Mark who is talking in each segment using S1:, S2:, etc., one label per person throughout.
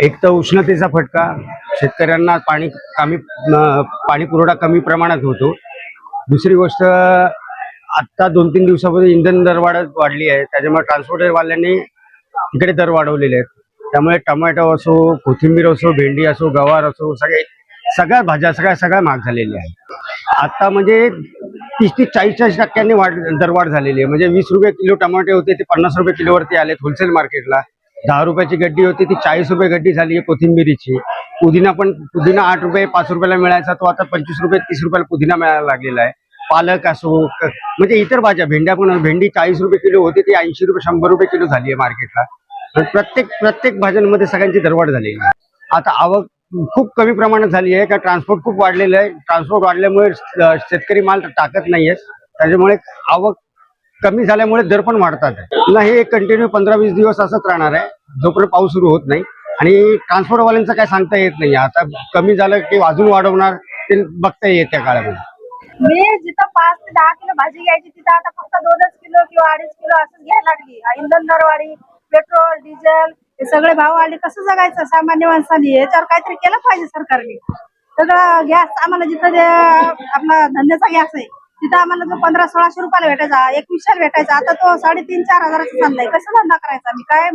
S1: एक तर उष्णतेचा फटका, शेतकऱ्यांना पाणी पुरवठा कमी प्रमाणात होतो. दुसरी गोष्ट, आत्ता 2-3 दिवसापूर्वी इंधन दरवाढ वाढली आहे, त्याच्यामुळे ट्रान्सपोर्टरवाल्यांनी इकडे दर वाढवलेले आहेत. त्यामुळे टोमॅटो असो, कोथिंबीर असो, भेंडी असो, गवार असो, सगळ्या भाज्या सगळ्या महाग झालेल्या आहेत. आता म्हणजे 30-40% दरवाढ झालेली आहे. म्हणजे 20 रुपये किलो टमाटे होते ते 50 रुपये किलोवरती आलेत होलसेल मार्केटला. 10 रुपयाची गड्डी होती ती 40 रुपये गड्डी झाली आहे कोथिंबीरीची. पुदिना 8 रुपये 5 रुपयाला मिळायचा तो आता 25 रुपये 30 रुपयाला पुदिना मिळायला लागलेला आहे. पालक असो, म्हणजे इतर भाज्या, भेंडी 40 रुपये किलो होती ती 80 रुपये 100 रुपये किलो झाली आहे मार्केटला. प्रत्येक भाज्यांमध्ये सगळ्यांची दरवाढ झालेली आहे. आता आवक खूप कमी प्रमाणात झाली आहे, का ट्रान्सपोर्ट खूप वाढलेलं आहे. ट्रान्सपोर्ट वाढल्यामुळे शेतकरी माल टाकत नाहीये, त्याच्यामुळे आवक कमी झाल्यामुळे दर पण वाढतात. पुन्हा हे कंटिन्यू 15-20 दिवस असंच राहणार आहे जोपर्यंत पाऊस सुरू होत नाही. आणि ट्रान्सपोर्टवाल्यांचं काय सांगता येत नाही, आता कमी झालं की अजून वाढवणार ते बघता येत त्या काळामध्ये.
S2: मी जिथं 5 ते 10 किलो भाजी घ्यायची तिथं आता फक्त 2च किलो किंवा 2.5 किलो असं घ्यायला लागली. इंधन दरवाढी, पेट्रोल, डिझेल हे सगळे भाव वाढले. कसं जगायचं सामान्य माणसाने? याच्यावर काहीतरी केलं पाहिजे सरकारने. सगळं गॅस आम्हाला जिथं आपला धंद्याचा गॅस आहे तिथं आम्हाला जो 1500-1600 रुपयाला भेटायचा, 2100 भेटायचा, आता तो 3,500-4 हजाराचा चाललाय. कसं धंदा करायचा? मी काय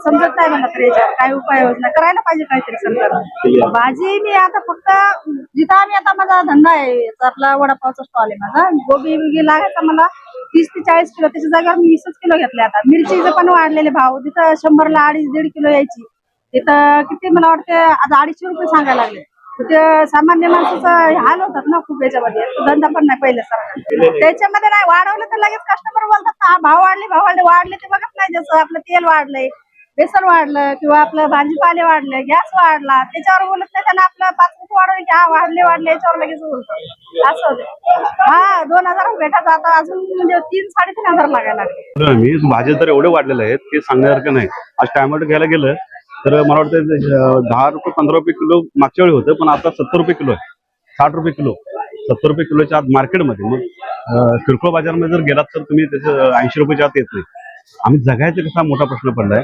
S2: समजत नाही मला तर याच्यावर काय उपाययोजना करायला पाहिजे काहीतरी सरकारने. भाजी मी आता फक्त जिथं आम्ही आता माझा धंदा आहे आपला वडापावचा स्टॉल आहे माझा. गोबी बिगी लागायचा मला 30 ते 40 किलो, त्याच्या जागेवर मी 20 किलो घेतले. आता मिरचीचे पण वाढलेले भाव, तिथं 100ला 2.5-1.5 किलो यायची, तिथं किती मला वाटतं आता 250 रुपये सांगायला लागले. ते सामान्य माणसाचं हाल होतात ना खूप याच्यामध्ये. धंदा पण नाही पहिले सरकार त्याच्यामध्ये नाही वाढवलं तर लगेच कस्टमर बोलतात ना भाव वाढले ते बघत नाही. जसं आपलं तेल वाढलंय, बेसन वाढलं किंवा आपलं भाजीपाले वाढले, गॅस वाढला, त्याच्यावर बोलत नाही. त्यांना आपलं 5 रुपये वाढवले की हा वाढले याच्यावर लगेच बोलतो. असं होतं. हा 2,000 भेटायचं आता अजून म्हणजे 3-3.5 हजार लागायला लागले.
S3: मी भाज्या तर एवढे वाढलेले आहेत ते सांगण्यासारखं नाही. आज टोमॅटो घ्यायला गेलं तर मला वाटतं 10 रुपये 15 रुपये किलो मागच्या वेळी होतं, पण आता 70 रुपये किलो आहे, 60 रुपये किलो, 70 रुपये किलोच्या आत मार्केटमध्ये. मग किरकोळ बाजारामध्ये जर गेलात तर तुम्ही त्याचं 80 रुपयाच्या आत येत नाही. आम्ही जगायचा कसा मोठा प्रश्न पडलाय.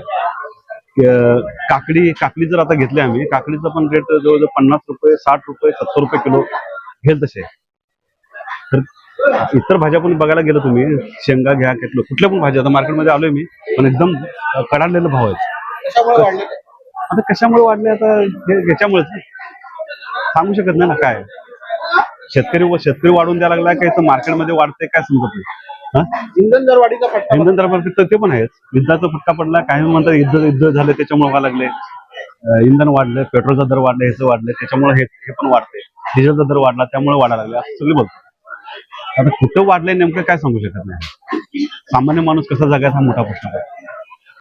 S3: काकडी जर आता घेतली आम्ही, काकडीचा पण रेट जवळजवळ 50 रुपये 60 रुपये 70 रुपये किलो घेल तसे. तर इतर भाज्या पण बघायला गेलं तुम्ही, शेंगा घ्या, कुठल्या पण भाज्या, आता मार्केटमध्ये आलोय मी, पण एकदम कडाडलेले भाव आहेत. आता कशामुळे वाढले? आता याच्यामुळेच सांगू शकत नाही ना काय. शेतकरी वाढून द्यायला लागला काय, तर मार्केटमध्ये वाढते काय समजत नाही.
S4: इंधन दरवाढीचा फटका,
S3: इंधन दरवाढी ते पण आहेच. युद्धाचा फटका पडला. काही म्हणतात युद्ध झालं त्याच्यामुळे व्हायला लागले. इंधन वाढलं, पेट्रोलचा दर वाढला, ह्याचं वाढलं, त्याच्यामुळे हे पण वाढते. डिझेलचा दर वाढला त्यामुळे वाढायला लागले असं सगळे बोलतात. आता कुठं वाढलंय नेमकं काय सांगू शकत नाही. सामान्य माणूस कसा जगायचा हा मोठा प्रश्न आहे.